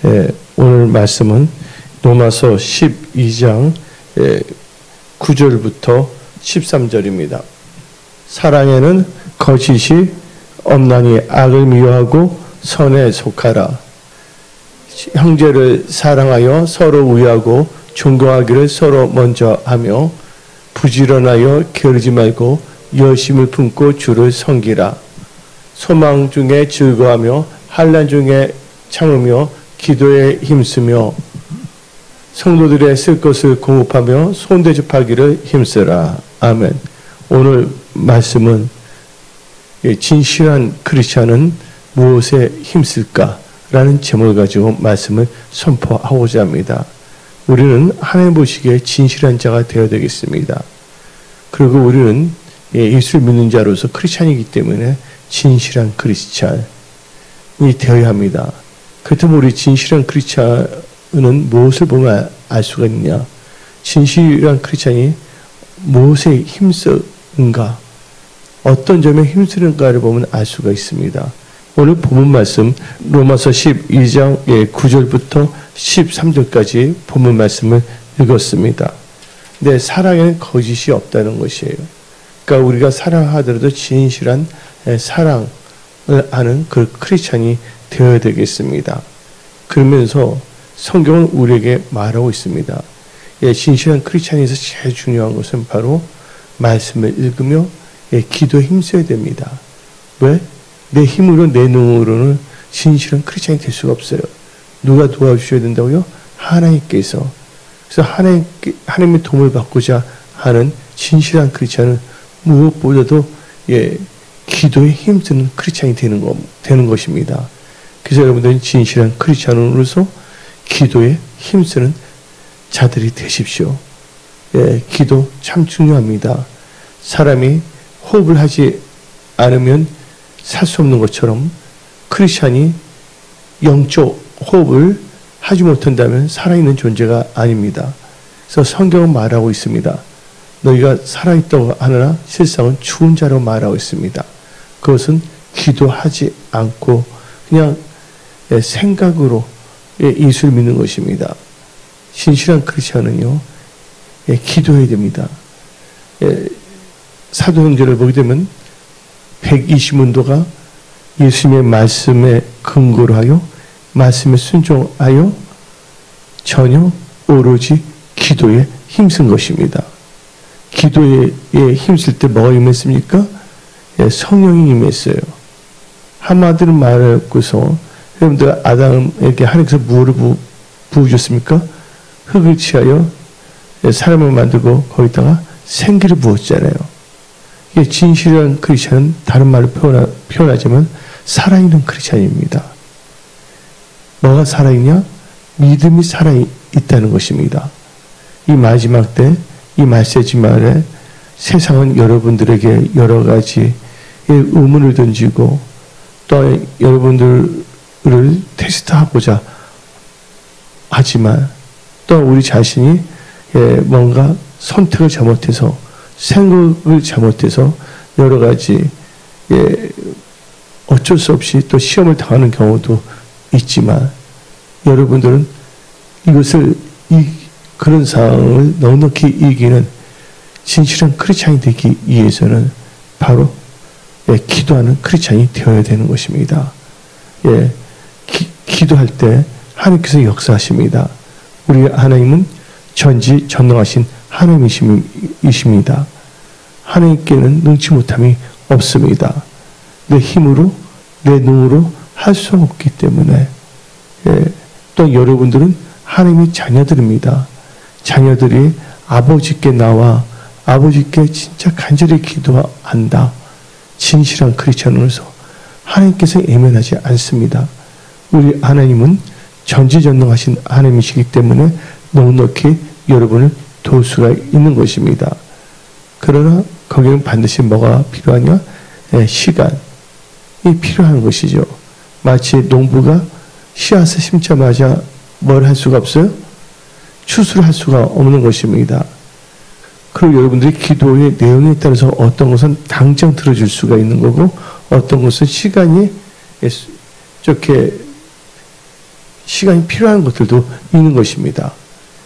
오늘 말씀은 로마서 12장 9절부터 13절입니다. 사랑에는 거짓이 없나니 악을 미워하고 선에 속하라. 형제를 사랑하여 서로 위하고 존경하기를 서로 먼저 하며 부지런하여 게으르지 말고 열심을 품고 주를 섬기라. 소망 중에 즐거워하며 환난 중에 참으며 기도에 힘쓰며 성도들의 쓸 것을 공급하며 손대접하기를 힘쓰라. 아멘. 오늘 말씀은 진실한 크리스찬은 무엇에 힘쓸까라는 제목을 가지고 말씀을 선포하고자 합니다. 우리는 하나님 보시기에 진실한 자가 되어야 되겠습니다. 그리고 우리는 예수를 믿는 자로서 크리스찬이기 때문에 진실한 크리스찬이 되어야 합니다. 그렇다면 우리 진실한 크리스찬은 무엇을 보면 알 수가 있느냐? 진실한 크리스찬이 무엇에 힘쓰는가? 어떤 점에 힘쓰는가를 보면 알 수가 있습니다. 오늘 본문 말씀 로마서 12장 9절부터 13절까지 본문 말씀을 읽었습니다. 근데 사랑에는 거짓이 없다는 것이에요. 그러니까 우리가 사랑하더라도 진실한 사랑을 아는 그 크리스찬이 되어야 되겠습니다. 그러면서 성경은 우리에게 말하고 있습니다. 진실한 크리스찬에서 제일 중요한 것은 바로 말씀을 읽으며 기도에 힘써야 됩니다. 왜? 내 힘으로 내 능으로는 진실한 크리스찬이 될 수가 없어요. 누가 도와주셔야 된다고요? 하나님께서. 그래서 하나님의 도움을 받고자 하는 진실한 크리스찬은 무엇보다도 기도에 힘쓰는 크리스찬이 되는 것입니다. 그래서 여러분들은 진실한 크리스찬으로서 기도에 힘쓰는 자들이 되십시오. 기도 참 중요합니다. 사람이 호흡을 하지 않으면 살 수 없는 것처럼 크리스찬이 영적 호흡을 하지 못한다면 살아있는 존재가 아닙니다. 그래서 성경은 말하고 있습니다. 너희가 살아있다고 하느라 실상은 죽은 자로 말하고 있습니다. 그것은 기도하지 않고 그냥 생각으로 예수를 믿는 것입니다. 진실한 크리스찬은요, 기도해야 됩니다. 사도행전을 보게 되면 120문도가 예수님의 말씀에 근거로 하여 말씀에 순종하여 전혀 오로지 기도에 힘쓴 것입니다. 기도에 힘쓸 때 뭐가 임했습니까? 성령이 임했어요. 한마디로 말하고서 여러분들 아담에게 하나님께서 무엇을 부어줬습니까? 흙을 취하여 사람을 만들고 거기다가 생기를 부었잖아요. 이게 진실한 크리스찬은 다른 말로 표현하자면 살아있는 크리스찬입니다. 뭐가 살아있냐? 믿음이 살아있다는 것입니다. 이 마지막 때, 이 말세지 말에 세상은 여러분들에게 여러 가지 의문을 던지고 또 여러분들을 테스트하고자 하지만 또 우리 자신이 뭔가 선택을 잘못해서 생각을 잘못해서 여러 가지 어쩔 수 없이 또 시험을 당하는 경우도 있지만 여러분들은 그런 상황을 넉넉히 이기는 진실한 크리스찬이 되기 위해서는 바로 기도하는 크리스찬이 되어야 되는 것입니다. 기도할 때 하나님께서 역사하십니다. 우리 하나님은 전지전능하신 하나님이십니다. 하나님께는 능치 못함이 없습니다. 내 힘으로 내 능으로 할 수 없기 때문에 또 여러분들은 하나님의 자녀들입니다. 자녀들이 아버지께 나와 아버지께 진짜 간절히 기도한다. 진실한 크리스찬으로서 하나님께서 외면하지 않습니다. 우리 하나님은 전지전능하신 하나님이시기 때문에 넉넉히 여러분을 도울 수가 있는 것입니다. 그러나 거기는 반드시 뭐가 필요하냐? 시간이 필요한 것이죠. 마치 농부가 씨앗을 심자마자 뭘 할 수가 없어요? 추수를 할 수가 없는 것입니다. 그리고 여러분들이 기도의 내용에 따라서 어떤 것은 당장 들어줄 수가 있는 거고 어떤 것은 시간이 이렇게 시간이 필요한 것들도 있는 것입니다.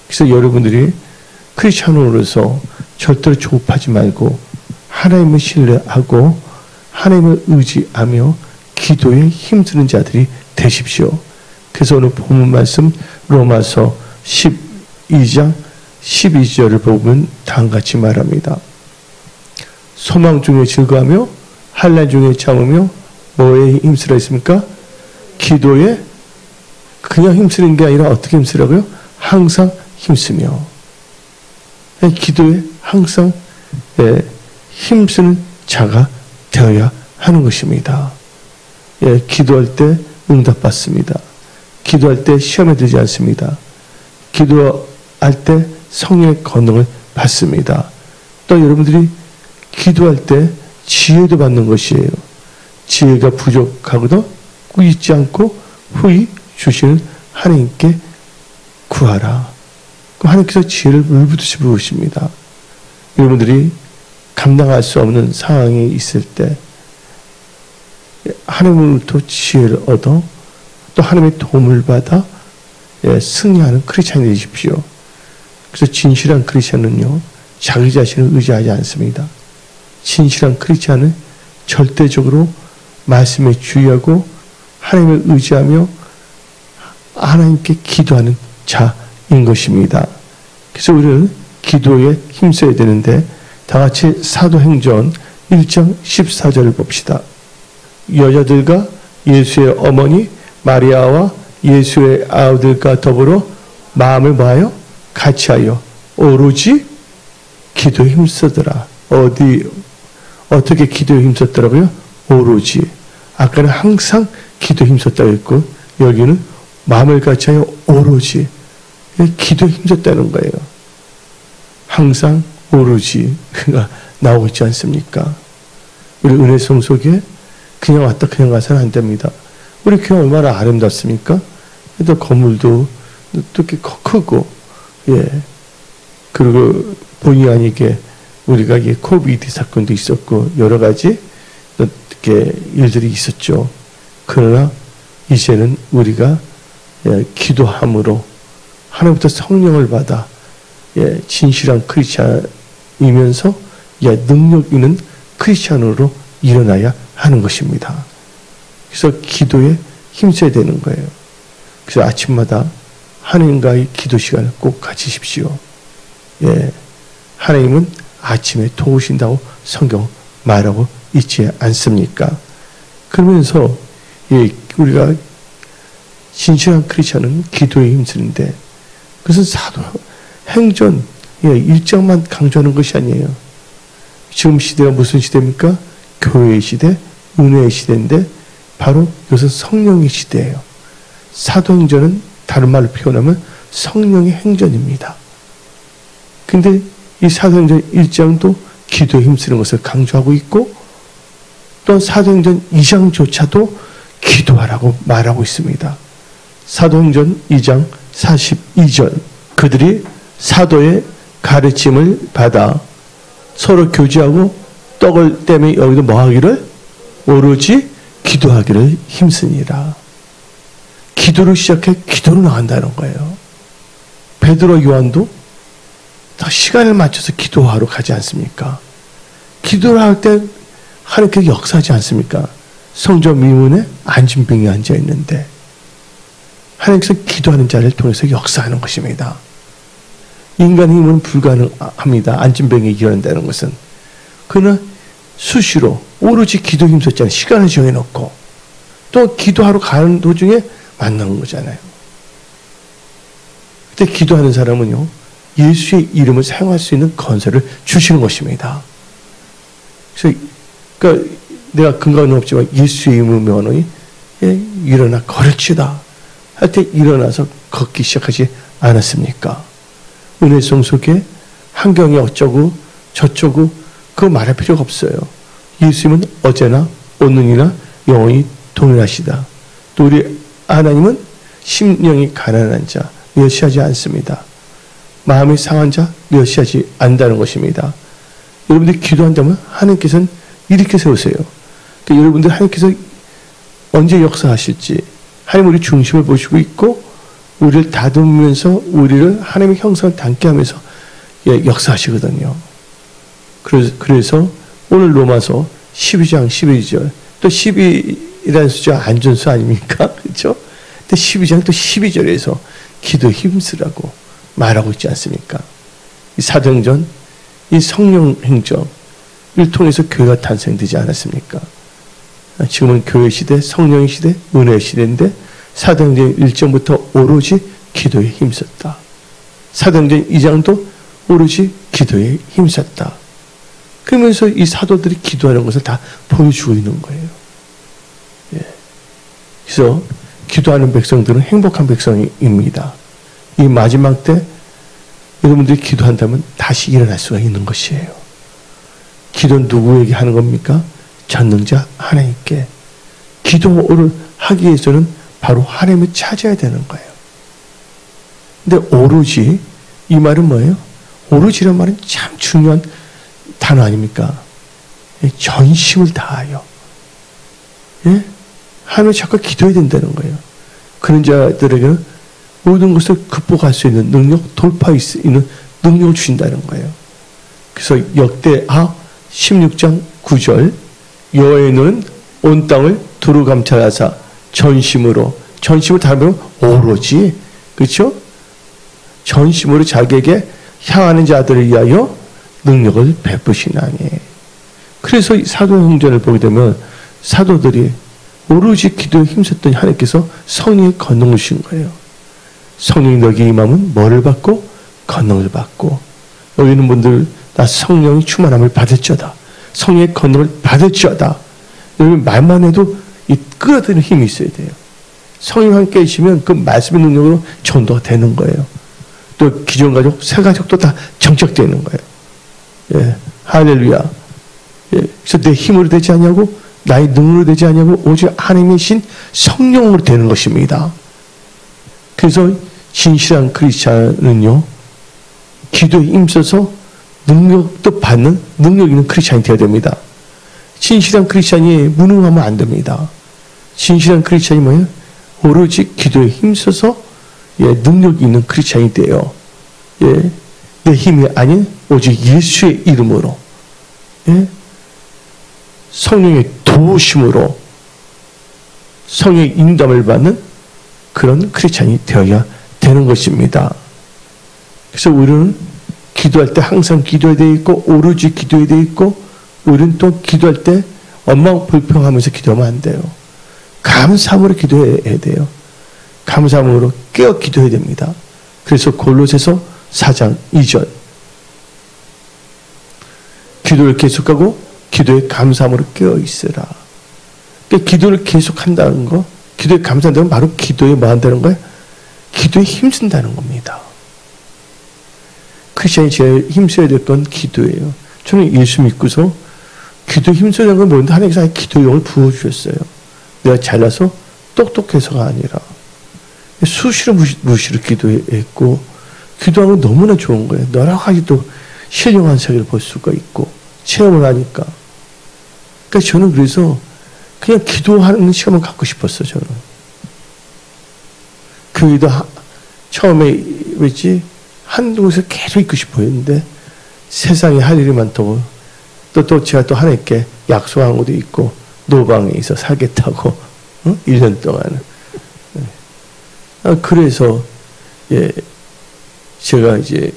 그래서 여러분들이 크리스찬으로서 절대로 조급하지 말고 하나님을 신뢰하고 하나님을 의지하며 기도에 힘쓰는 자들이 되십시오. 그래서 오늘 본문 말씀 로마서 12장 12절을 보면 다음같이 말합니다. 소망 중에 즐거하며 환난 중에 참으며 뭐에 힘쓰라 했습니까? 기도에 그냥 힘쓰는 게 아니라 어떻게 힘쓰라고요? 항상 힘쓰며. 기도에 항상 힘쓰는 자가 되어야 하는 것입니다. 기도할 때 응답받습니다. 기도할 때 시험에 들지 않습니다. 기도할 때 성령의 권능을 받습니다. 또 여러분들이 기도할 때 지혜도 받는 것이에요. 지혜가 부족하고도 잊지 않고 후히 주시는 하나님께 구하라. 그럼 하나님께서 지혜를 물붓듯이 부으십니다. 여러분들이 감당할 수 없는 상황이 있을 때 하나님으로부터 지혜를 얻어 또 하나님의 도움을 받아 승리하는 크리스찬이 되십시오. 그래서 진실한 크리스찬은요, 자기 자신을 의지하지 않습니다. 진실한 크리스찬은 절대적으로 말씀에 주의하고 하나님을 의지하며 하나님께 기도하는 자인 것입니다. 그래서 우리는 기도에 힘써야 되는데 다 같이 사도행전 1장 14절을 봅시다. 여자들과 예수의 어머니 마리아와 예수의 아우들과 더불어 마음을 모아요? 같이하여 오로지 기도에 힘쓰더라. 어떻게 기도에 힘썼더라고요? 오로지. 아까는 항상 기도에 힘썼다고 했고 여기는 마음을 같이하여 오로지 기도에 힘썼다는 거예요. 항상 오로지가 나오고 있지 않습니까? 우리 은혜성 속에 그냥 왔다 그냥 가서는 안 됩니다. 우리 교회 얼마나 아름답습니까? 또 건물도 또 이렇게 크고, 그리고 본의 아니게 우리가 코비드 사건도 있었고 여러 가지 이렇게 일들이 있었죠. 그러나 이제는 우리가 기도함으로 하나님부터 성령을 받아 진실한 크리스찬이면서 능력 있는 크리스찬으로 일어나야 하는 것입니다. 그래서 기도에 힘써야 되는 거예요. 그래서 아침마다 하나님과의 기도 시간을 꼭 가지십시오. 하나님은 아침에 도우신다고 성경 말하고 있지 않습니까? 그러면서 우리가 진실한 크리스찬은 기도에 힘쓰는데 그것은 사도행전 1장만 강조하는 것이 아니에요. 지금 시대가 무슨 시대입니까? 교회의 시대, 은혜의 시대인데 바로 이것은 성령의 시대예요. 사도행전은 다른 말로 표현하면 성령의 행전입니다. 근데 이 사도행전 1장도 기도에 힘쓰는 것을 강조하고 있고 또 사도행전 2장조차도 기도하라고 말하고 있습니다. 사도행전 2장 42절 그들이 사도의 가르침을 받아 서로 교제하고 떡을 떼며 여기도 뭐 하기를? 오로지 기도하기를 힘쓰니라. 기도를 시작해 기도로 나간다는 거예요. 베드로 요한도 다 시간을 맞춰서 기도하러 가지 않습니까? 기도를 할 때 하나님께서 역사하지 않습니까? 성전 미문에 안진병이 앉아 있는데 하나님께서 기도하는 자를 통해서 역사하는 것입니다. 인간의 힘은 불가능합니다. 안진병이 이겨낸다는 것은. 그러나 수시로 오로지 기도 힘썼잖아요. 시간을 정해놓고 또 기도하러 가는 도중에 만나는 거잖아요. 그때 기도하는 사람은요, 예수의 이름을 사용할 수 있는 건설을 주시는 것입니다. 그래서 그러니까 내가 근거는 없지만 예수의 이름을 명하노니 일어나 걸을지다 할 때 일어나서 걷기 시작하지 않았습니까? 은혜성 속에 환경이 어쩌고 저쩌고 그거 말할 필요가 없어요. 예수님은 어제나 오늘이나 영원히 동일하시다. 또 우리 하나님은 심령이 가난한 자 멸시하지 않습니다. 마음이 상한 자 멸시하지 않는다는 것입니다. 여러분들이 기도한다면 하나님께서는 이렇게 세우세요. 그러니까 여러분들 하나님께서 언제 역사하실지 하나님 우리 중심을 보시고 있고 우리를 다듬으면서 우리를 하나님의 형상을 닮게 하면서 역사하시거든요. 그래서 오늘 로마서 12장 12절 또 12이라는 숫자 안전수 아닙니까? 그렇죠? 근데 12장 또 12절에서 기도에 힘쓰라고 말하고 있지 않습니까? 이 사도행전, 이 성령 행적을 통해서 교회가 탄생되지 않았습니까? 지금은 교회 시대, 성령의 시대, 은혜의 시대인데 사도행전 1장부터 오로지 기도에 힘썼다. 사도행전 2장도 오로지 기도에 힘썼다. 그러면서 이 사도들이 기도하는 것을 다 보여주고 있는 거예요. 예. 그래서 기도하는 백성들은 행복한 백성입니다. 이 마지막 때 여러분들이 기도한다면 다시 일어날 수가 있는 것이에요. 기도는 누구에게 하는 겁니까? 전능자 하나님께. 기도를 하기 위해서는 바로 하나님을 찾아야 되는 거예요. 근데 오로지, 이 말은 뭐예요? 오로지란 말은 참 중요한 단어 아닙니까? 전심을 다하여. 예? 하나님을 자꾸 기도해야 된다는 거예요. 그런 자들에게는 모든 것을 극복할 수 있는 능력, 돌파할 수 있는 능력을 주신다는 거예요. 그래서 역대하 16장 9절 여호와의 눈은 온 땅을 두루 감찰하사 전심을 다하면 오로지, 그렇죠? 전심으로 자기에게 향하는 자들을 위하여 능력을 베푸시나니. 그래서 사도행전을 보게 되면 사도들이 오로지 기도에 힘썼던 하나님께서 성령의 권능을 주신 거예요. 성령이 너에게 임하면 뭐를 받고? 권능을 받고. 여기 있는 분들 나 성령이 충만함을 받을지어다. 성령의 권능을 받을지어다. 여러분 말만 해도 이 끌어들이는 힘이 있어야 돼요. 성령 함께 계시면 그 말씀의 능력으로 전도가 되는 거예요. 또 기존 가족, 새 가족도 다 정착되는 거예요. 예, 할렐루야. 예, 그래서 내 힘으로 되지 않냐고, 나의 능력으로 되지 않냐고, 오직 하나님의 신 성령으로 되는 것입니다. 그래서 진실한 크리스찬은요, 기도에 힘써서 능력도 받는 능력 있는 크리스찬이 되어야 됩니다. 진실한 크리스찬이 무능하면 안 됩니다. 진실한 크리스찬이 뭐예요? 오로지 기도에 힘써서 능력 있는 크리스찬이 돼요. 예, 내 힘이 아닌 오직 예수의 이름으로, 예? 성령의 도우심으로 성령의 인도함을 받는 그런 크리스찬이 되어야 되는 것입니다. 그래서 우리는 기도할 때 항상 기도해야 돼 있고 오로지 기도해야 돼 있고 우리는 또 기도할 때 엉망불평하면서 기도하면 안 돼요. 감사함으로 기도해야 돼요. 감사함으로 깨어 기도해야 됩니다. 그래서 골로새서 4장 2절 기도를 계속하고 기도에 감사함으로 깨어 있으라. 그러니까 기도를 계속한다는 거, 기도에 감사한다는 건 바로 기도에 뭐 한다는 거예요? 기도에 힘쓴다는 겁니다. 크리스천이 제일 힘써야 될 건 기도예요. 저는 예수 믿고서 기도에 힘써야 되는 건 뭔데 하나님께서 기도의 영을 부어주셨어요. 내가 잘나서 똑똑해서가 아니라 수시로 무시로 기도했고 기도하면 너무나 좋은 거예요. 여러 가지 또 신령한 세계를 볼 수가 있고 체험을 하니까. 그러니까 저는 그래서 그냥 기도하는 시간만 갖고 싶었어요. 저는. 교회도 처음에 왜지 한 곳에 계속 있고 싶어 했는데 세상에 할 일이 많다고 또 제가 또 하나님께 약속한 것도 있고 노방에 있어 살겠다고 1년 동안은. 그래서 예, 제가 이제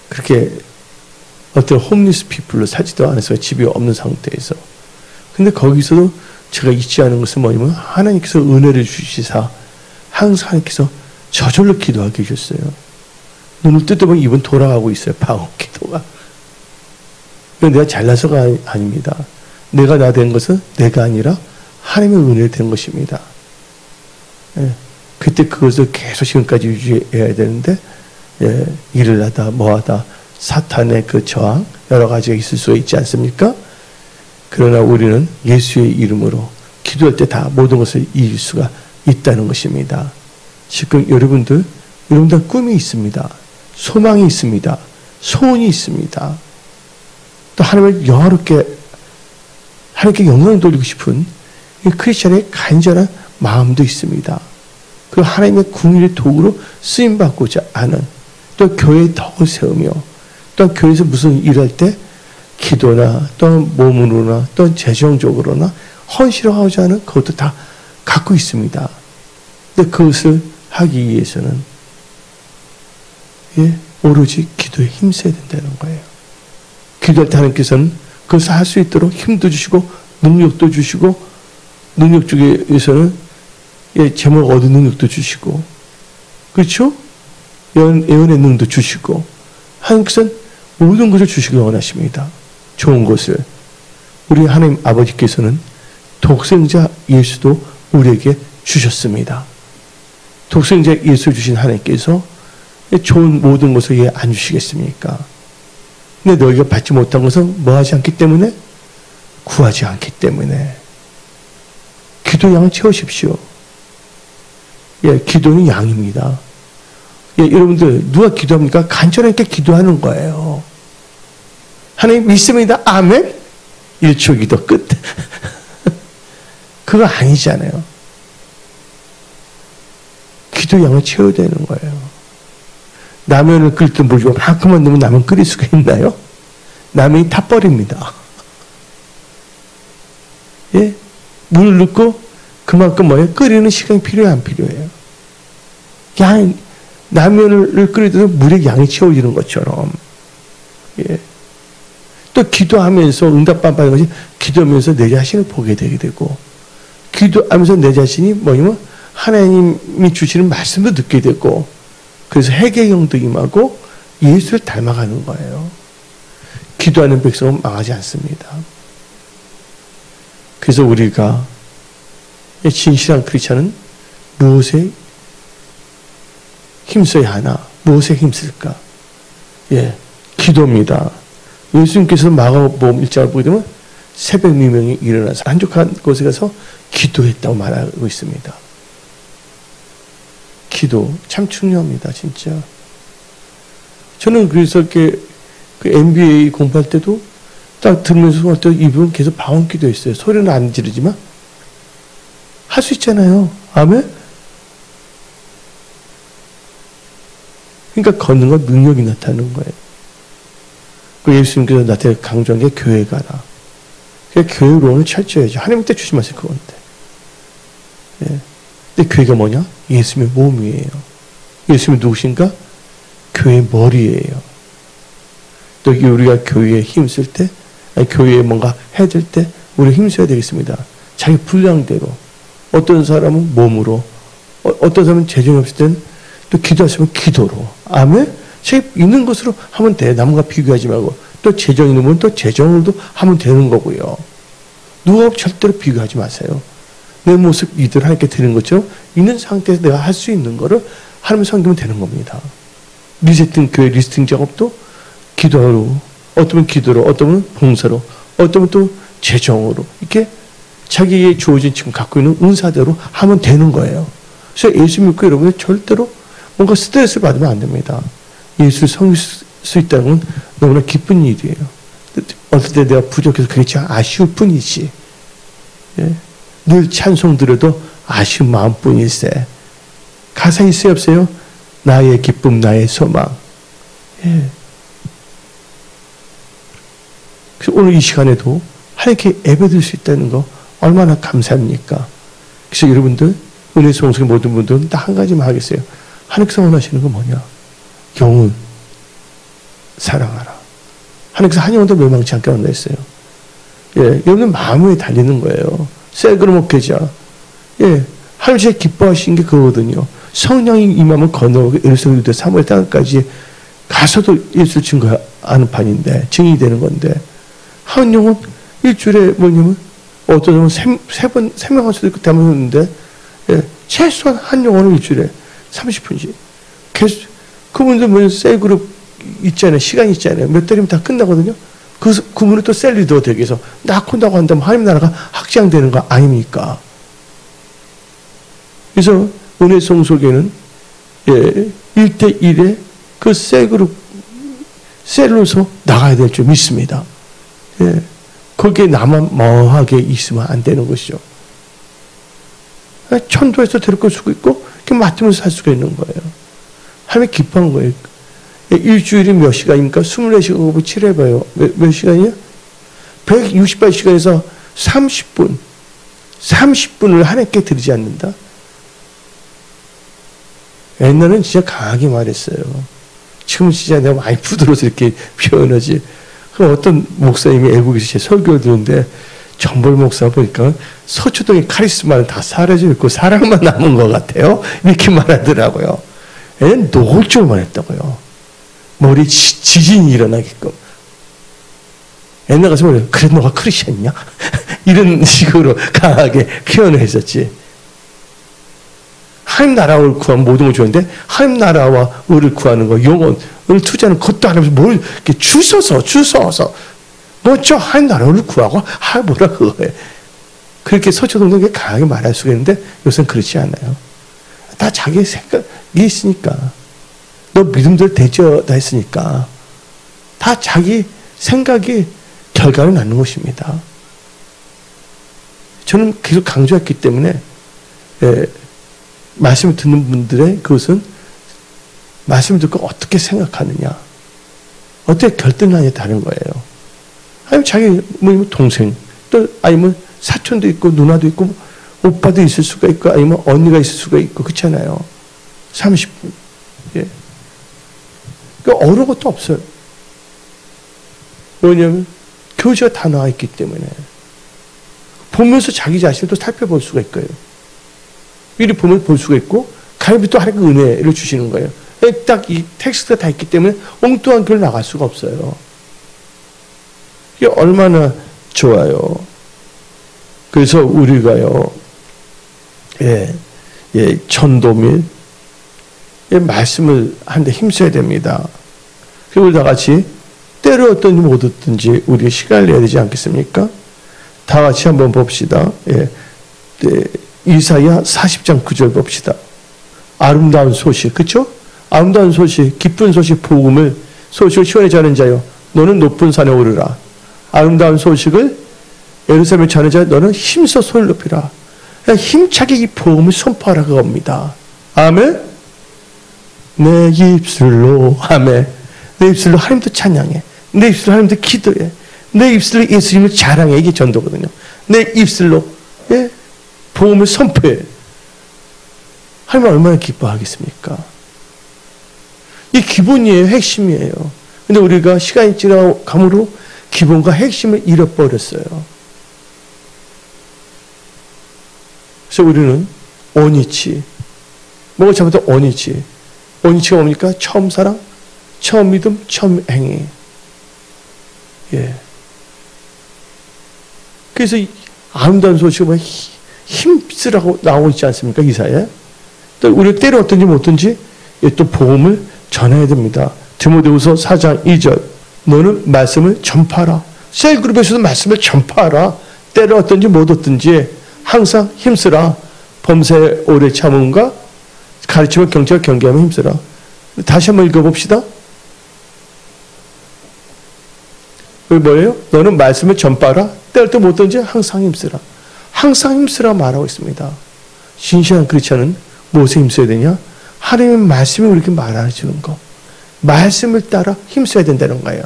그렇게 어떤 홈리스 피플로 살지도 않았어요. 집이 없는 상태에서. 근데 거기서도 제가 잊지 않은 것은 뭐냐면 하나님께서 은혜를 주시사 항상 하나님께서 저절로 기도하게 해주셨어요. 눈을 뜯어보면 입은 돌아가고 있어요. 방언 기도가. 내가 잘나서가 아닙니다. 내가 나 된 것은 내가 아니라 하나님의 은혜를 된 것입니다. 예, 그때 그것을 계속 지금까지 유지해야 되는데 예, 일을 하다 뭐하다 사탄의 그 저항 여러 가지가 있을 수 있지 않습니까? 그러나 우리는 예수의 이름으로 기도할 때 다 모든 것을 이길 수가 있다는 것입니다. 지금 여러분들 꿈이 있습니다. 소망이 있습니다. 소원이 있습니다. 또 하나님을 영화롭게 하나님께 영광을 돌리고 싶은 이 크리스천의 간절한 마음도 있습니다. 그 하나님의 궁일의 도구로 쓰임받고자 하는, 또 교회에 덕을 세우며, 또 교회에서 무슨 일할 때 기도나 또 몸으로나 또 재정적으로나 헌신하고자 하는 그것도 다 갖고 있습니다. 근데 그것을 하기 위해서는 오로지 기도에 힘써야 된다는 거예요. 기도할 때 하나님께서는 그것을 할 수 있도록 힘도 주시고 능력도 주시고, 능력 중에서는 제목 얻은 능력도 주시고, 그렇죠? 예언의 능도 주시고, 하나님께서는 모든 것을 주시길 원하십니다. 좋은 것을. 우리 하나님 아버지께서는 독생자 예수도 우리에게 주셨습니다. 독생자 예수 주신 하나님께서 좋은 모든 것을 왜 안 주시겠습니까? 근데 너희가 받지 못한 것은 뭐 하지 않기 때문에? 구하지 않기 때문에. 기도 양을 채우십시오. 기도는 양입니다. 여러분들 누가 기도합니까? 간절하게 기도하는 거예요. 하나님 믿습니다. 아멘. 1초 기도 끝. 그거 아니잖아요. 기도 양을 채워야 되는 거예요. 라면을 끓일 때 물 주고 만큼만 넣으면 라면 끓일 수가 있나요? 라면이 타버립니다. 예? 물을 넣고 그만큼 뭐예요? 끓이는 시간이 필요해요, 안 필요해요? 라면을 끓일 때도 물의 양이 채워지는 것처럼. 예. 또 기도하면서 응답 받는 것이 기도하면서 내 자신을 보게 되게 되고, 기도하면서 내 자신이 뭐냐면 하나님이 주시는 말씀도 듣게 되고, 그래서 회개형도 임하고 예수를 닮아가는 거예요. 기도하는 백성은 망하지 않습니다. 그래서 우리가 진실한 크리스찬은 무엇에 힘써야 하나? 무엇에 힘쓸까? 기도입니다. 예수님께서 마가복음 1장을 보게 되면 새벽 미명이 일어나서 한적한 곳에 가서 기도했다고 말하고 있습니다. 기도 참 중요합니다, 진짜. 저는 그래서 이렇게 그 MBA 공부할 때도 딱 들으면서 할 때 이분 계속 방언 기도했어요. 소리는 안 지르지만 할 수 있잖아요. 아멘. 그러니까 걷는 건 능력이 나타나는 거예요. 그 예수님께서 나한테 강조한 게 교회 가라. 그러니까 교회로는 철저해야죠. 하나님께 주시면서 그건데. 근데 교회가 뭐냐? 예수님의 몸이에요. 예수님이 누구신가? 교회의 머리예요. 또 우리가 교회에 힘쓸 때, 교회에 뭔가 해줄 때 우리 힘써야 되겠습니다. 자기 분량대로. 어떤 사람은 몸으로, 어떤 사람은 재정이 없을 때는 또 기도하시면 기도로. 아멘? 자기 있는 것으로 하면 돼. 남과 비교하지 말고. 또 재정 있는 분은 또 재정으로도 하면 되는 거고요. 누가 절대로 비교하지 마세요. 내 모습 이들 하나님께 드리는 것처럼 있는 상태에서 내가 할 수 있는 거를 하나님 섬기면 되는 겁니다. 리스팅, 교회 리스팅 작업도 기도로, 어떤 기도로, 어떤 봉사로, 어떤 또 재정으로, 이렇게 자기의 주어진 지금 갖고 있는 은사대로 하면 되는 거예요. 그래서 예수 믿고 여러분이 절대로 뭔가 스트레스를 받으면 안 됩니다. 예수를 섬길 수 있다는 건 너무나 기쁜 일이에요. 어떨 때 내가 부족해서 그렇지 아쉬울 뿐이지. 늘 찬송 들어도 아쉬운 마음뿐일세. 가사 있어요, 없어요? 나의 기쁨, 나의 소망. 그래서 오늘 이 시간에도 하나님께 예배드릴 수 있다는 거 얼마나 감사합니까? 그래서 여러분들, 은혜 성숙의 모든 분들은 딱 한 가지만 하겠어요. 하나님께서 원하시는 건 뭐냐? 영혼 사랑하라. 하나님께서 한 영혼도 멸망치 않게 한다 했어요. 여러분 마음에 달리는 거예요. 셀그로 목회자. 하나님 제일 기뻐하시는 게 그거거든요. 성령이 임하면 건너오고 예루살렘부터 사무엘 땅까지 가서도 예수를 증거하는 판인데, 증인이 되는 건데, 한 영혼 일주일에 뭐냐면 어떤 사람은 세 명 할 수도 있고 대만했는데, 최소한 한 영혼을 일주일에 30분씩 계속. 그분들 뭐 셀그룹 있잖아요. 시간 있잖아요. 몇 달이면 다 끝나거든요. 그분은 또 셀 리더가 되기 위해서 낳고나고 한다면 하나님 나라가 확장되는 거 아닙니까? 그래서 은혜 성소교회는 1대1의 그 셀그룹, 셀로서 나가야 될 줄 믿습니다. 거기에 나만 멍하게 있으면 안 되는 것이죠. 천도에서 데리고 올 수가 있고 이렇게 맡으면서 살 수가 있는 거예요. 하나님이 기뻐한 거예요. 일주일이 몇 시간입니까? 24시간 곱하기 7 해봐요. 몇 시간이야? 168시간에서 30분을 하나님께 드리지 않는다? 옛날에는 진짜 강하게 말했어요. 지금은 진짜 내가 많이 부드러워서 이렇게 표현하지. 그럼 어떤 목사님이 애국에서 제 설교를 듣는데 정벌 목사 보니까 서초동의 카리스마는 다 사라져 있고 사랑만 남은 것 같아요. 이렇게 말하더라고요. 얘는 노골적으로 했다고요. 머리 지진이 일어나게끔. 옛날 가서 뭐래요? 그래 너가 크리스천이냐? 이런 식으로 강하게 표현을 했었지. 하나님 나라를 구하면 모든 걸 주는데 하나님 나라와 의를 구하는 거, 영혼을 투자하는 것도 안 하면서 뭘 이렇게 주워서 너 저 하나님 나라를 구하고 뭐라 그거 해. 그렇게 서초동동에 강하게 말할 수가 있는데 요새는 그렇지 않아요. 다 자기 생각이 있으니까. 너 믿음대로 되죠? 다 했으니까. 다 자기 생각이 결과를 낳는 것입니다. 저는 계속 강조했기 때문에 말씀을 듣는 분들의 그것은 말씀을 듣고 어떻게 생각하느냐, 어떻게 결단하느냐에 다른 거예요. 아니면 자기 동생, 또 아니면 사촌도 있고 누나도 있고 오빠도 있을 수가 있고 아니면 언니가 있을 수가 있고 그렇잖아요. 30분. 예. 그러니까 어려운 것도 없어요. 왜냐하면 교재가 다 나와 있기 때문에 보면서 자기 자신을 또 살펴볼 수가 있고요. 미리 보면 볼 수가 있고 가리비 또 하나님의 은혜를 주시는 거예요. 딱 이 텍스트가 다 있기 때문에 엉뚱한 글 나갈 수가 없어요. 이게 얼마나 좋아요. 그래서 우리가요, 전도 및 말씀을 하는데 힘써야 됩니다. 그리고 다 같이 때로 어떤지 못 얻든지 우리 시간을 내야 되지 않겠습니까? 다 같이 한번 봅시다. 이사야 40장 9절 봅시다. 아름다운 소식, 그렇죠? 아름다운 소식, 기쁜 소식, 복음을 소식을 시원히 전하는 자요, 너는 높은 산에 오르라. 아름다운 소식을 예루살렘에 전하는 자요, 너는 힘써 소리를 높이라. 힘차게 이 복음을 선포하라 그겁니다. 아멘. 내 입술로, 아멘. 내 입술로 하나님도 찬양해. 내 입술로 하나님도 기도해. 내 입술로 예수님을 자랑해. 이게 전도거든요. 내 입술로 복음을 선포해. 하나님 얼마나 기뻐하겠습니까? 이 기본이에요. 핵심이에요. 근데 우리가 시간이 지나감으로 기본과 핵심을 잃어버렸어요. 그래서 우리는 원위치, 뭐가 잘못해 원위치. 원위치가 뭡니까? 처음 사랑, 처음 믿음, 처음 행위. 그래서 아름다운 소식은 힘쓰라고 나오고 있지 않습니까? 이사에. 또 우리가 때려 어떤지 못든지 또 복음을 전해야 됩니다. 디모데후서 4장 2절, 너는 말씀을 전파하라. 셀그룹에서도 말씀을 전파하라. 때려 어떤지 못 얻든지 항상 힘쓰라. 범사에 오래 참음과 가르침을 경제와 경계하며 힘쓰라. 다시 한번 읽어봅시다. 여기 뭐예요? 너는 말씀을 전파하라. 때릴 때 못 얻든지 항상 힘쓰라. 항상 힘쓰라 말하고 있습니다. 신실한 크리스천은 무엇에 힘써야 되냐? 하나님의 말씀이 우리에게 말해주는 거. 말씀을 따라 힘써야 된다는 거예요.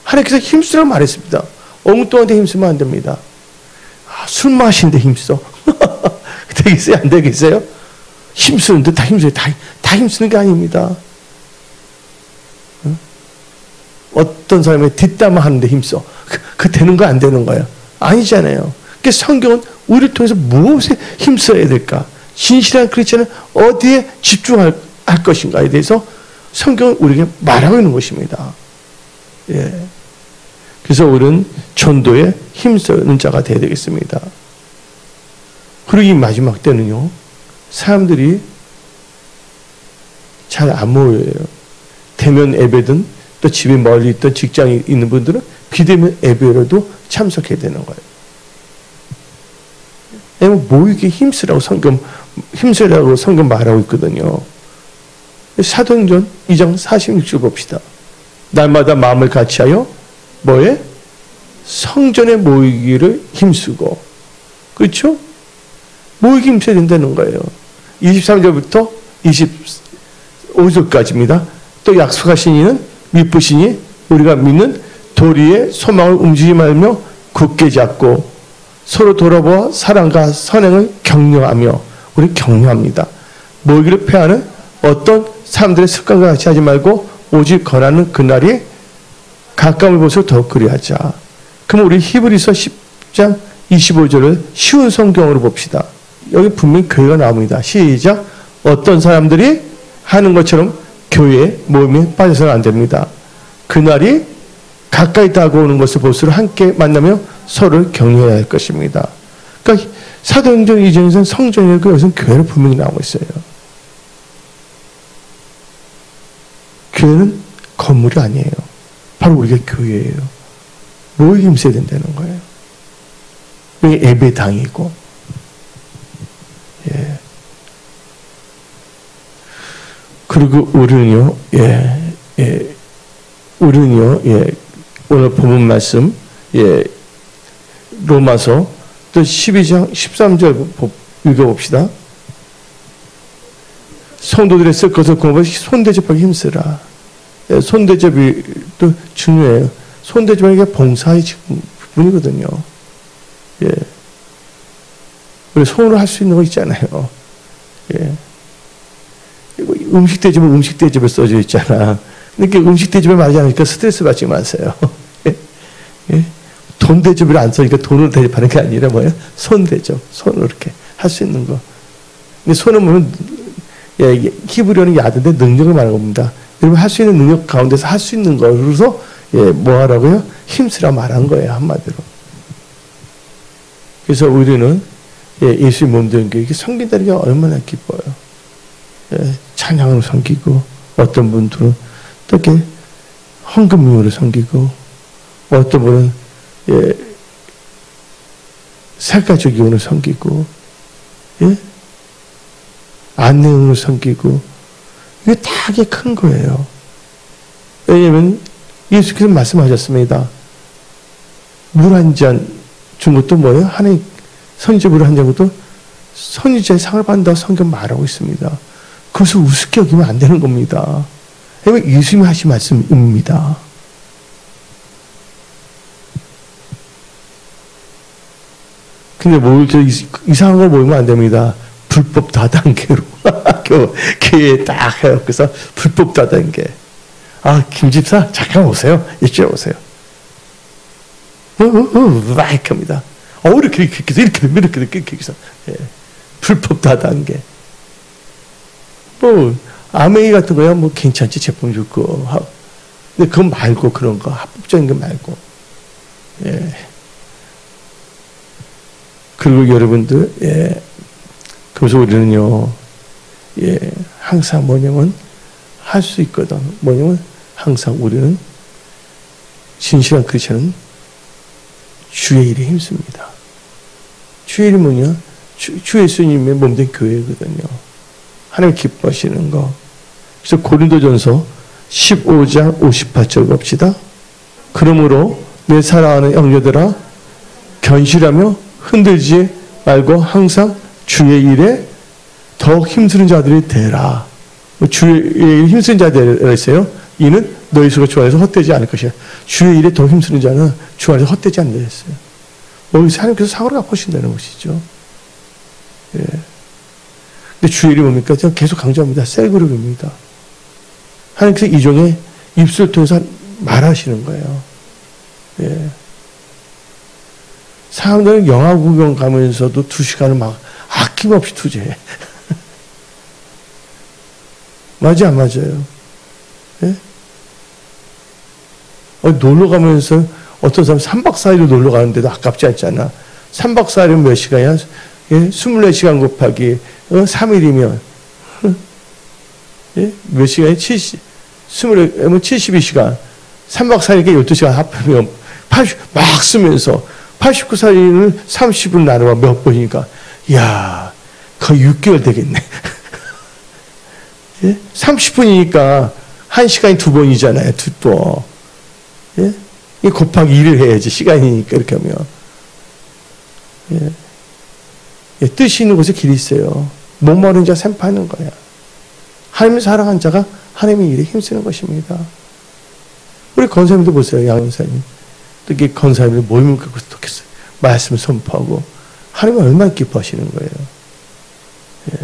하나님께서 힘쓰라고 말했습니다. 엉뚱한데 힘쓰면 안 됩니다. 술 마시는데 힘써. 되겠어요? 안 되겠어요? 힘쓰는데 다 힘써요. 다 힘쓰는 게 아닙니다. 어떤 사람이 뒷담화 하는데 힘써. 그 되는 거 안 되는 거예요? 아니잖아요. 그러니까 성경은 우리를 통해서 무엇에 힘써야 될까? 진실한 크리스천은 어디에 집중할 것인가에 대해서 성경은 우리에게 말하고 있는 것입니다. 그래서 우리는 전도에 힘쓰는 자가 되어야 되겠습니다. 그리고 이 마지막 때는요, 사람들이 잘 안 모여요. 대면 예배든 또 집이 멀리 있던 직장에 있는 분들은 비대면 예배로도 참석해야 되는 거예요. 왜냐면 모이게 힘쓰라고 성경 말하고 있거든요. 사도행전 2장 46절 봅시다. 날마다 마음을 같이하여 뭐에? 성전에 모이기를 힘쓰고. 그렇죠? 모이기 힘써야 된다는 거예요. 23절부터 25절까지입니다. 또 약속하신 이는 미쁘시니 우리가 믿는 도리의 소망을 움직이지 말며 굳게 잡고 서로 돌아보아 사랑과 선행을 격려하며, 우리 격려합니다. 모이기를 패하는 어떤 사람들의 습관과 같이 하지 말고 오직 권하는 그날이 가까움을 볼수록 더욱 그리하자. 그럼 우리 히브리서 10장 25절을 쉬운 성경으로 봅시다. 여기 분명히 교회가 나옵니다. 시작. 어떤 사람들이 하는 것처럼 교회에 모임에 빠져서는 안 됩니다. 그날이 가까이 다가오는 것을 볼수록 함께 만나며 서로를 격려해야 할 것입니다. 그러니까 사도행전 2장에서는 성전이고 여기서는 교회를 분명히 나오고 있어요. 교회는 건물이 아니에요. 바로 우리가 교회예요. 모이기 힘써야 된다는 거예요. 여기 예배당이고, 예. 그리고 우리는요, 우리는요, 오늘 본문 말씀, 로마서 또 12장 13절 읽어봅시다. 성도들의 쓸 것을 공부하고 손대접하기 힘쓰라. 손대접이 또 중요해요. 손대접하는 게 봉사의 부분이거든요. 우리 손으로 할 수 있는 거 있잖아요. 음식 대접은 음식 대접에 써져 있잖아. 근데 음식 대접을 말하지 않으니까 스트레스 받지 마세요. 돈 대접을 안 써니까 돈으로 대접하는 게 아니라 뭐예요? 손 대접. 손으로 이렇게 할 수 있는 거. 근데 손은 보면 히브리어는 야든데 능력을 말하는 겁니다. 여러분 할 수 있는 능력 가운데서 할 수 있는 거로서 뭐 하라고요? 힘쓰라 말한 거예요. 한마디로. 그래서 우리는 예수의 몸된 교회 섬긴다는 게 얼마나 기뻐요. 찬양으로 섬기고, 어떤 분들은 어떻게 헌금으로 섬기고, 어떤 분은 색가족 이혼을 섬기고, 안내용으로 섬기고, 이게 다 이게 큰 거예요. 왜냐하면 예수께서 말씀하셨습니다. 물 한 잔 준 것도 뭐예요? 하나님 선지자 물 한 잔 것도 선지자의 상을 받는다고 성경 말하고 있습니다. 그것을 우습게 여기면 안 되는 겁니다. 왜냐하면 예수님이 하신 말씀입니다. 근데 이상한 걸 모이면 안 됩니다. 불법 다단계로. 교회에 딱 해갖고서 불법 다단계. 김집사, 잠깐 오세요. 이쪽에 오세요. 막 합니다. 이렇게 해서. 불법 다단계. 아메이 같은 거야, 괜찮지, 제품 좋고. 근데 그거 말고, 그런 거, 합법적인 거 말고. 그리고 여러분들, 그래서 우리는요, 항상 뭐냐면, 할 수 있거든. 뭐냐면, 항상 우리는, 진실한 크리스천은 주의 일에 힘씁니다. 주의 일이 뭐냐? 주 예수님의 몸된 교회거든요. 하나님 기뻐하시는 거. 그래서 고린도전서 15장 58절 봅시다. 그러므로 내 사랑하는 형제들아, 견실하며 흔들지 말고 항상 주의 일에 더욱 힘쓰는 자들이 되라. 주의 일에 힘쓰는 자들이 있어요. 이는 너희 수가 주 안에서 헛되지 않을 것이야. 주의 일에 더 힘쓰는 자는 주 안에서 헛되지 않는다 했어요. 하나님께서 상을 갚으신다는 것이죠. 근데 주의 일이 뭡니까? 제가 계속 강조합니다. 셀그룹입니다. 하나님께서 이종의 입술을 통해서 말하시는 거예요. 사람들은 영화 구경 가면서도 2시간을 막 아낌없이 투자해. 맞아, 안 맞아요? 놀러 가면서 어떤 사람 3박 4일로 놀러 가는데도 아깝지 않잖아. 3박 4일은 몇 시간이야? 24시간 곱하기 3일이면 몇 시간이? 72시간. 3박 4일이니까 12시간 합하면 막 쓰면서 89살을 30분 나누어 몇 번이니까 이야, 거의 6개월 되겠네. 30분이니까 1시간이 2번이잖아요. 2번. 곱하기 1을 해야지. 시간이니까 이렇게 하면. 예, 뜻이 있는 곳에 길이 있어요. 목마른 자 샘파하는 거야. 하나님을 사랑한 자가 하나님의 일에 힘쓰는 것입니다. 우리 권사님도 보세요. 양권사님. 특히 권사님들 모임을 갖고 좋겠어요. 말씀을 선포하고 하나님은 얼마나 기뻐하시는 거예요. 예.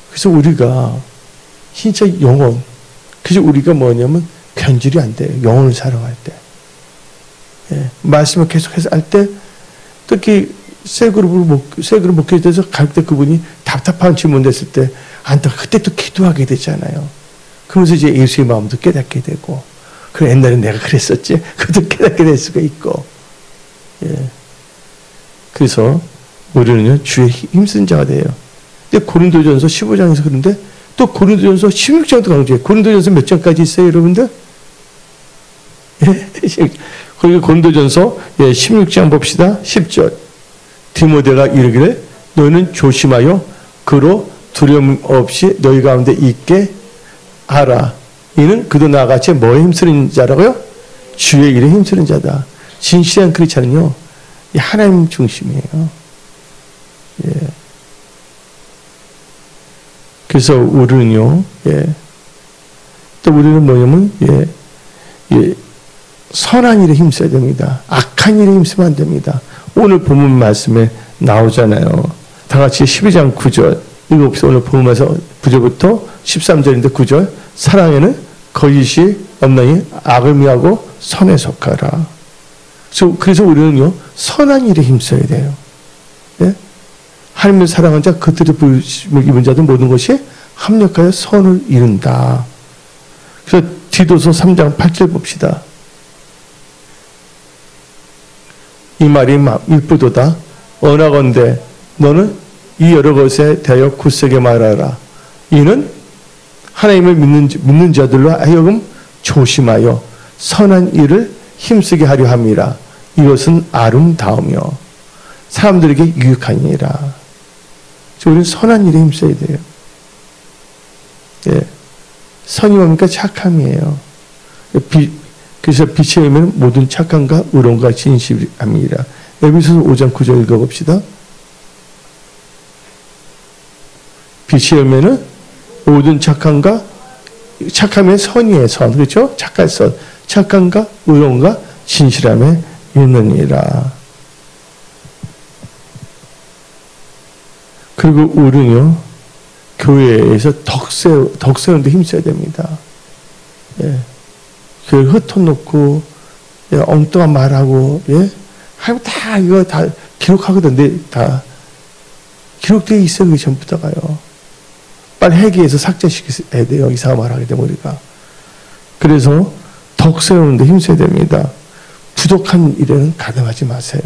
그래서 우리가 진짜 영혼, 그래서 우리가 뭐냐면 변질이 안 돼요. 영혼을 사랑할 때. 예. 말씀을 계속해서 할 때 특히 새 그룹 목회에 대해서 갈 때 그분이 답답한 질문 됐을 때 그때 또 기도하게 되잖아요. 그러면서 이제 예수의 마음도 깨닫게 되고, 그래 옛날에 내가 그랬었지. 그것도 깨닫게 될 수가 있고. 예. 그래서 우리는요 주의 힘쓴 자가 돼요. 근데 고린도전서 15장에서 그런데 또 고린도전서 16장도 강조해요. 고린도전서 몇 장까지 있어요, 여러분들? 예. 거기 고린도전서 16장 봅시다. 10절. 디모데가 이르기를 너희는 조심하여 그로 두려움 없이 너희 가운데 있게 하라. 이는 그도 나같이 뭐에 힘쓰는 자라고요? 주의 일에 힘쓰는 자다. 진실한 크리스찬은요 하나님 중심이에요. 예. 그래서 우리는요, 또 우리는 뭐냐면, 선한 일에 힘써야 됩니다. 악한 일에 힘쓰면 안 됩니다. 오늘 본문 말씀에 나오잖아요. 다 같이 12장 9절. 읽어봅시다. 오늘 본문 말씀 9절부터 13절인데 9절. 사랑에는 거짓이 없나니 악을 미하고 선에 속하라. 그래서 우리는요, 선한 일에 힘써야 돼요. 예? 하나님을 사랑한 자, 그들의 부르심을 입은 자들 모든 것이 합력하여 선을 이룬다. 그래서 디도서 3장 8절 봅시다. 이 말이 일부도다. 언하건대 너는 이 여러 것에 대하여 굳세게 말하라. 이는 하나님을 믿는 자들로 하여금 조심하여 선한 일을 힘쓰게 하려 함이라. 이것은 아름다우며 사람들에게 유익하니라. 우리는 선한 일에 힘써야 돼요. 예. 선이 뭡니까? 착함이에요. 그래서 빛의 의미는 모든 착함과 의로움과 진실함이라. 에베소서 5장 9절 읽어봅시다. 빛의 의미는 모든 착함의 선이에요. 선. 그렇죠? 착할 선. 착함과 의로움과 진실함에 있느니라. 그리고 우리는요, 교회에서 덕 세우는데 힘써야 됩니다. 예. 교회 흩어놓고, 예, 엉뚱한 말하고, 예. 하면 다, 이거 다 기록하거든. 다 기록되어 있어요. 그 전부 다가요. 빨리 회개해서 삭제시켜야 돼요. 이상한 말 하게 되면 우리가. 그래서 덕 세우는데 힘써야 됩니다. 부족한 일에는 가담하지 마세요.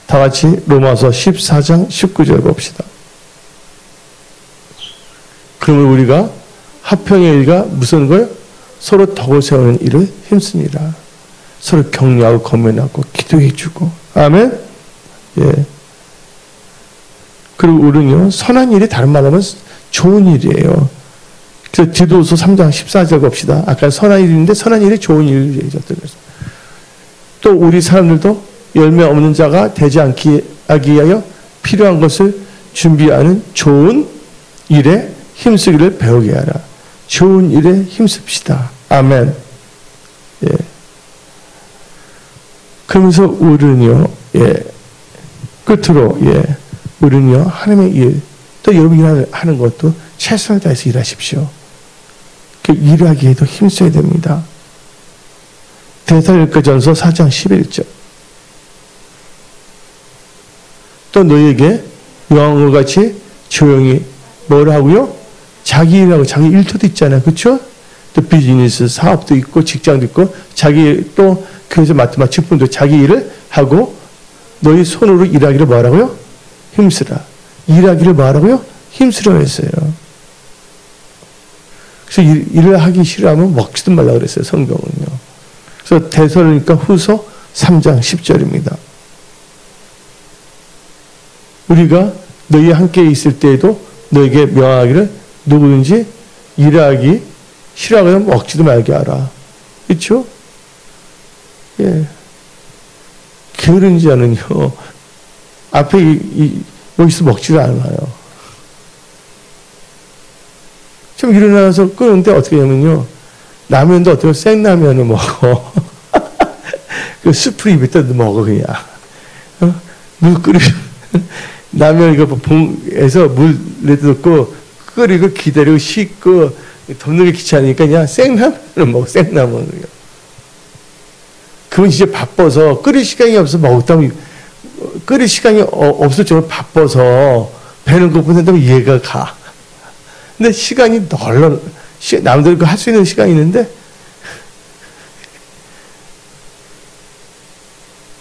다 같이 로마서 14장 19절 봅시다. 그러면 우리가 화평의 일과 무슨 거예요? 서로 덕을 세우는 일을 힘씁니다. 서로 격려하고 권면하고 기도해주고. 아멘. 예. 그리고 우리는요, 선한 일이 다른 말로 하면 좋은 일이에요. 그래서 디도서 3장 14절 봅시다. 아까 선한 일인데 선한 일이 좋은 일이죠. 또 우리 사람들도 열매 없는 자가 되지 않기 위하여 필요한 것을 준비하는 좋은 일에 힘쓰기를 배우게 하라. 좋은 일에 힘씁시다. 아멘. 예. 그러면서 우리는요, 예. 끝으로, 예. 우리는요, 하나님의 일, 또 여러분이 하는 것도 최선을 다해서 일하십시오. 그 일하기에도 힘써야 됩니다. 데살로니가전서 4장 11절. 또 너희에게 여왕과 같이 조용히 뭘 하고요? 자기 일하고 자기 일터도 있잖아요. 그렇죠? 또 비즈니스, 사업도 있고 직장도 있고 자기 또 교회에서 맡은 직분도 자기 일을 하고 너희 손으로 일하기를 뭐하라고요? 힘쓰라. 일하기를 뭐하라고요? 힘쓰라 했어요. 그래서 일을 하기 싫어하면 먹지도 말라 그랬어요. 성경은요. 그래서 데살로니가 후서 3장 10절입니다. 우리가 너희 함께 있을 때에도 너에게 명하기를 누구든지 일하기 싫어하면 먹지도 말게 하라. 그렇죠? 예. 게으른 자는요, 앞에 여기서 먹지를 않아요. 좀 일어나서 끄는데 어떻게 하냐면요. 라면도 어떻게 생라면을 먹어. 그 스프 입에다 먹어, 그냥. 물 끓여. 라면 이거 봉에서 물에 넣고 끓이고 기다리고 씻고 덮는 게 귀찮으니까 그냥 생라면을 먹어, 생라면을요. 그건 진짜 바빠서 끓일 시간이 없어서 먹었다면 끓일 시간이 없을 정도로 바빠서 배는 고픈데 이해가 가. 근데 시간이 남들 할 수 있는 시간이 있는데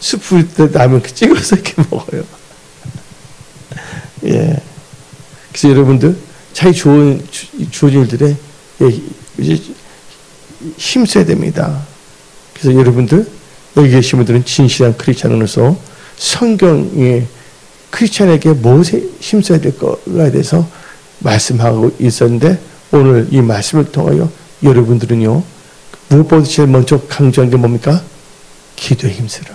스프 때 라면 찍어서 이렇게 먹어요. 예. 그래서 여러분들 자기 주어진 일들에 이제 힘써야 됩니다. 그래서 여러분들 여기 계신 분들은 진실한 크리스찬으로서 성경에 크리스찬에게 무엇에 힘써야 될 거에 대해서 말씀하고 있었는데 오늘 이 말씀을 통하여 여러분들은요 무엇보다 제일 먼저 강조한 게 뭡니까? 기도에 힘쓰라.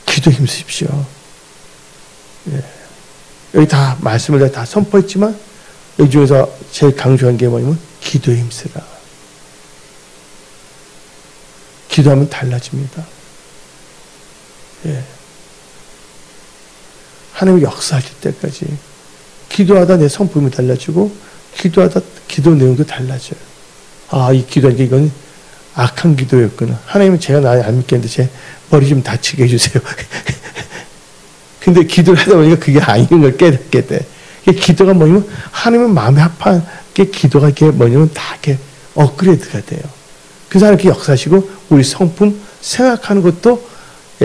기도에 힘쓰십시오. 예. 여기 다 말씀을 다 선포했지만 여기 중에서 제일 강조한 게 뭐냐면 기도에 힘쓰라. 기도하면 달라집니다. 예. 하나님이 역사하실 때까지 기도하다 내 성품이 달라지고 기도하다 기도 내용도 달라져요. 아, 이 기도하는 게 이건 악한 기도였구나. 하나님은 제가 나 안 믿겠는데 제 머리 좀 다치게 해주세요. 근데 기도를 하다 보니까 그게 아닌 걸 깨닫게 돼. 이게 기도가 뭐냐면 하나님은 마음에 합한 게 기도가 이게 뭐냐면 다 이렇게 업그레이드가 돼요. 그래서 하나님께 역사하시고 우리 성품 생각하는 것도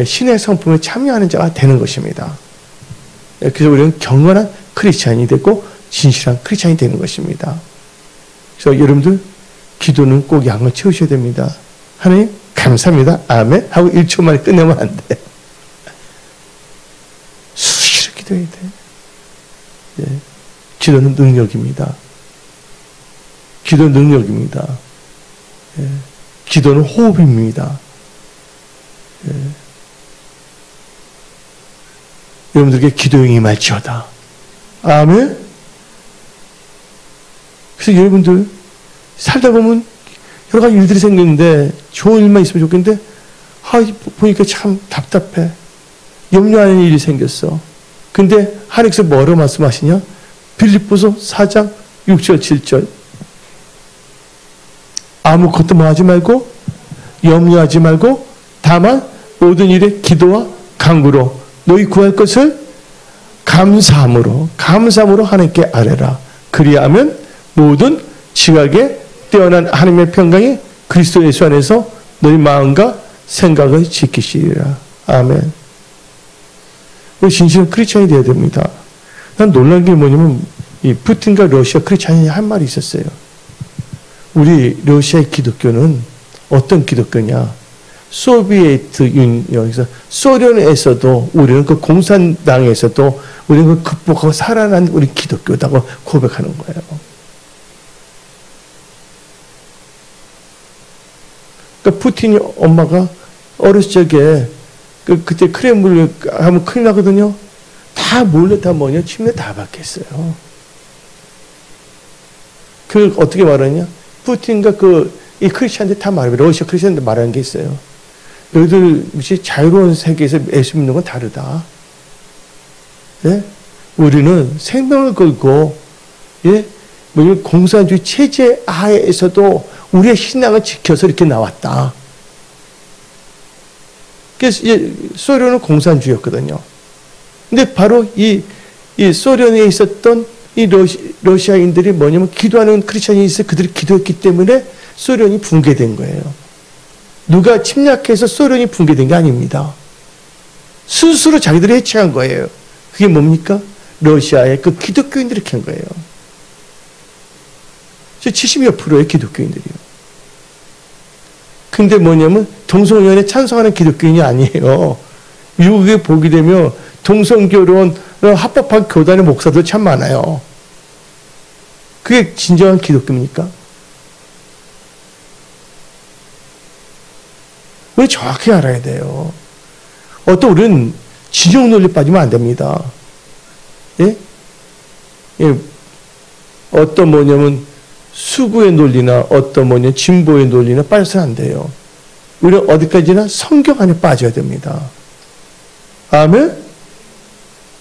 신의 성품에 참여하는 자가 되는 것입니다. 그래서 우리는 경건한 크리스찬이 되고 진실한 크리스찬이 되는 것입니다. 그래서 여러분들 기도는 꼭 양을 채우셔야 됩니다. 하나님 감사합니다. 아멘 하고 1초 만에 끝내면 안 돼. 수시로 기도해야 돼. 예. 기도는 능력입니다. 기도는 능력입니다. 예. 기도는 호흡입니다. 예. 여러분들에게 기도에 임할지어다. 아멘. 그래서 여러분들 살다 보면 여러 가지 일들이 생기는데 좋은 일만 있으면 좋겠는데 보니까 참 답답해. 염려하는 일이 생겼어. 근데 하나님께서 뭐라고 말씀하시냐? 빌립보서 4장 6절 7절 아무것도 뭐 하지 말고 염려하지 말고 다만 모든 일에 기도와 간구로 너희 구할 것을 감사함으로 하나님께 아뢰라. 그리하면 모든 지각에 뛰어난 하나님의 평강이 그리스도 예수 안에서 너희 마음과 생각을 지키시리라. 아멘. 우리 진실은 크리스찬이 되어야 됩니다. 난 놀란 게 뭐냐면 이 푸틴과 러시아 크리스찬이 한 말이 있었어요. 우리 러시아의 기독교는 어떤 기독교냐? 소비에트 유니언에서 소련에서도 우리는 그 공산당에서도 우리는 그 극복하고 살아난 우리 기독교다고 고백하는 거예요. 그러니까 푸틴이 엄마가 어렸을 적에 그때 크렘을 하면 큰일 나거든요. 다 몰래 다 뭐냐? 침대 다 박혔어요. 그 어떻게 말하냐? 푸틴과 이 크리스찬들 다 말해요. 러시아 크리스찬들 말하는 게 있어요. 너희들 자유로운 세계에서 예수 믿는 건 다르다. 예? 우리는 생명을 걸고 예? 공산주의 체제 하에서도 우리의 신앙을 지켜서 이렇게 나왔다. 그래서 소련은 공산주의였거든요. 근데 바로 이 소련에 있었던 이 러시아인들이 뭐냐면 기도하는 크리스찬이 있어 그들이 기도했기 때문에 소련이 붕괴된 거예요. 누가 침략해서 소련이 붕괴된 게 아닙니다. 스스로 자기들이 해체한 거예요. 그게 뭡니까? 러시아의 그 기독교인들이 한 거예요. 70여 프로의 기독교인들이요. 근데 뭐냐면 동성연애 찬성하는 기독교인이 아니에요. 미국에 보게 되면 동성결혼 합법한 교단의 목사들 참 많아요. 그게 진정한 기독교입니까? 우리 정확히 알아야 돼요. 어떤 우리는 진영 논리 빠지면 안 됩니다. 예? 예. 어떤 뭐냐면 수구의 논리나 어떤 뭐냐면 진보의 논리나 빠져서는 안 돼요. 우리는 어디까지나 성경 안에 빠져야 됩니다. 아멘?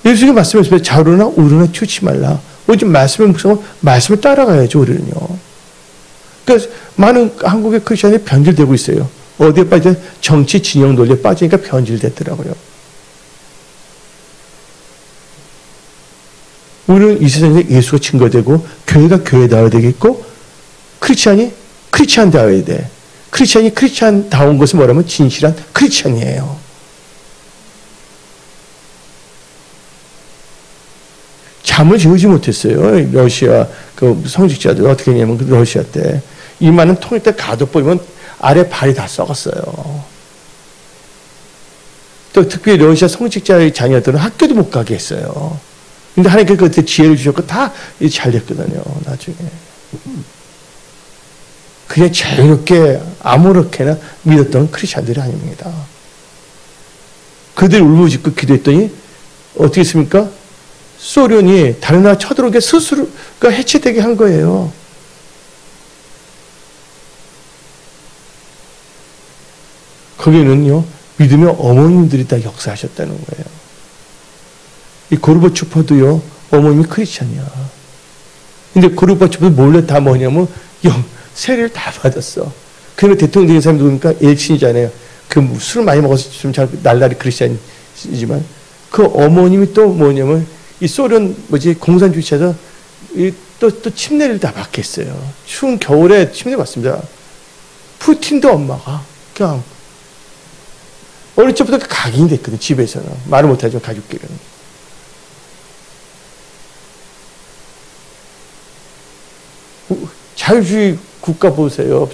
예수님이 말씀하셨어요. 좌우로나 우로나 튀지 말라. 오직 말씀을 묵상하고 말씀을 따라가야죠, 우리는요. 그러니까 많은 한국의 크리스천이 변질되고 있어요. 어디에 빠져? 정치 진영 논리에 빠지니까 변질됐더라고요. 우리는 이 세상에 예수가 증거되고 교회가 교회다워야 되겠고 크리스찬이 크리스찬다워야 돼. 크리스찬이 크리스찬다운 것은 뭐라면 진실한 크리스찬이에요. 잠을 재우지 못했어요. 러시아 그 성직자들 어떻게 했냐면 그 러시아 때 이마는 통일 때 가득 보이면 아래 발이 다 썩었어요. 또 특별히 러시아 성직자의 자녀들은 학교도 못 가게 했어요. 근데 하나님께서 그때 지혜를 주셨고 다 잘 됐거든요. 나중에. 그냥 자유롭게 아무렇게나 믿었던 크리스찬들이 아닙니다. 그들이 울부짖고 기도했더니 어떻게 했습니까? 소련이 다른 나라 쳐들어오게 스스로가 해체되게 한 거예요. 거기는요, 믿음의 어머님들이 다 역사하셨다는 거예요. 이 고르바초프도요, 어머님이 크리스찬이야. 근데 고르바초프도 몰래 다 뭐냐면, 세례를 다 받았어. 그러면 대통령 된 사람이 누구니까? 엘친이잖아요. 그 술을 많이 먹어서 좀 잘 날라리 크리스찬이지만, 그 어머님이 또 뭐냐면, 이 소련 공산주의자도 또 침례를 다 받겠어요. 추운 겨울에 침례 받습니다. 푸틴도 엄마가 그냥 어릴 적부터 각인이 됐거든. 집에서는 말을 못하지만 가족끼리는. 자유주의 국가 보세요.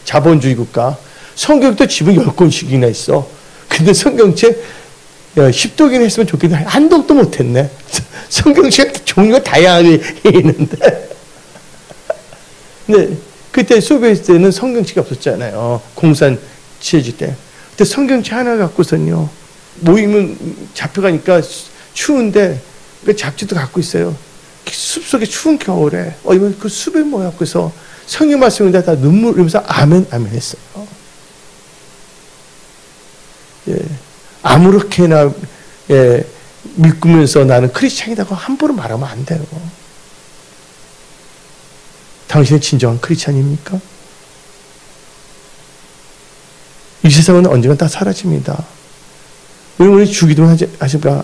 자본주의 국가. 성경도 집은 10권씩이나 있어. 근데 성경책 10독이나 했으면 좋겠는데 한 독도 못했네. 성경책 종류가 다양하게 있는데. 근데 그때 소비에트 때는 성경책이 없었잖아요. 공산체제 때. 근데 성경책 하나 갖고서는요. 모이면 잡혀가니까 추운데 그 잡지도 갖고 있어요. 숲속에 추운 겨울에 이번 그 숲에 모여 갖고서 성경 말씀을 다 눈물 흘리면서 아멘 아멘 했어요. 예. 아무렇게나 믿으면서 나는 크리스찬이라고 함부로 말하면 안 돼요. 당신이 진정한 크리스찬입니까? 이 세상은 언젠가 다 사라집니다. 우리 주기도문 하실까?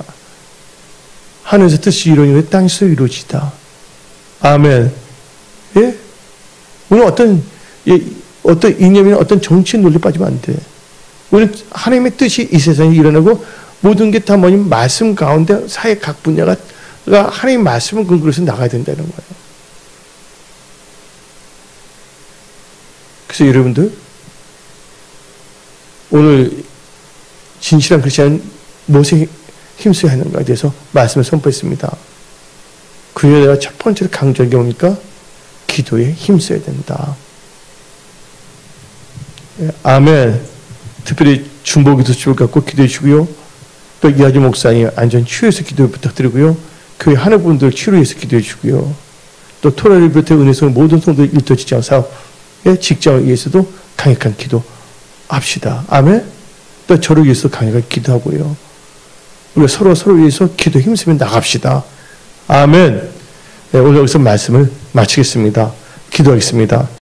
하늘에서 뜻이 이루어지는 땅에서 이루어지다. 아멘. 예? 우리는 어떤 이념이나 어떤 정치 논리 빠지면 안 돼. 우리는 하나님의 뜻이 이 세상에 일어나고 모든 게 다 뭐냐면 말씀 가운데 사회 각 분야가 하나님의 말씀을 근거로 해서 나가야 된다는 거예요. 그래서 여러분들 오늘 진실한 크리스찬은 무엇에 힘써야 하는가에 대해서 말씀을 선포했습니다. 그에 내가 첫 번째로 강조한 게 뭡니까? 기도에 힘써야 된다. 아멘. 특별히 중보기도 집을 갖고 기도해 주고요. 또 이하주 목사님 안전 치유해서 기도 부탁드리고요. 교회 하는 분들 치료해서 기도해 주고요. 또 토라를 비롯해 은혜성 모든 성도들 일터 직장 사업의 직장을 위해서도 강력한 기도 합시다. 아멘. 또 저를 위해서 강력하게 기도하고요. 우리가 서로 위해서 기도 힘쓰면 나갑시다. 아멘. 네, 오늘 여기서 말씀을 마치겠습니다. 기도하겠습니다.